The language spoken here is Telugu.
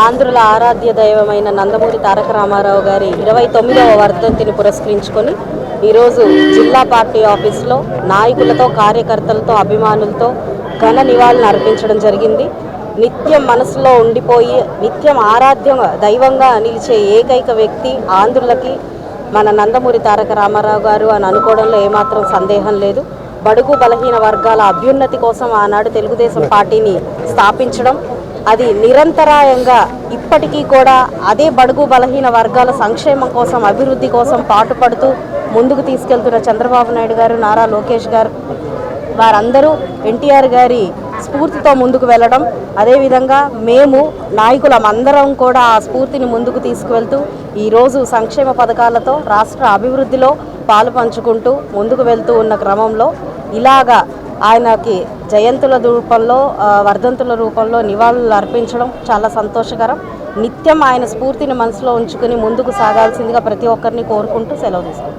ఆంధ్రుల ఆరాధ్య దైవమైన నందమూరి తారక రామారావు గారి 29వ వర్ధంతిని పురస్కరించుకొని ఈరోజు జిల్లా పార్టీ ఆఫీసులో నాయకులతో, కార్యకర్తలతో, అభిమానులతో ఘన నివాళులను అర్పించడం జరిగింది. నిత్యం మనసులో ఉండిపోయి నిత్యం ఆరాధ్య దైవంగా నిలిచే ఏకైక వ్యక్తి ఆంధ్రులకి మన నందమూరి తారక రామారావు గారు అని అనుకోవడంలో ఏమాత్రం సందేహం లేదు. బడుగు బలహీన వర్గాల అభ్యున్నతి కోసం ఆనాడు తెలుగుదేశం పార్టీని స్థాపించడం, అది నిరంతరాయంగా ఇప్పటికీ కూడా అదే బడుగు బలహీన వర్గాల సంక్షేమం కోసం, అభివృద్ధి కోసం పాటుపడుతూ ముందుకు తీసుకెళ్తున్న చంద్రబాబు నాయుడు గారు, నారా లోకేష్ గారు వారందరూ ఎన్టీఆర్ గారి స్ఫూర్తితో ముందుకు వెళ్ళడం, అదేవిధంగా మేము నాయకులమందరం కూడా ఆ స్ఫూర్తిని ముందుకు తీసుకువెళ్తూ ఈరోజు సంక్షేమ పథకాలతో రాష్ట్ర అభివృద్ధిలో పాలు పంచుకుంటూ ముందుకు వెళ్తూ ఉన్న క్రమంలో ఇలాగా ఆయనకి జయంతుల రూపంలో, వర్ధంతుల రూపంలో నివాళులు అర్పించడం చాలా సంతోషకరం. నిత్యం ఆయన స్ఫూర్తిని మనసులో ఉంచుకుని ముందుకు సాగాల్సిందిగా ప్రతి ఒక్కరిని కోరుకుంటూ సెలవు తీసుకుంటాం.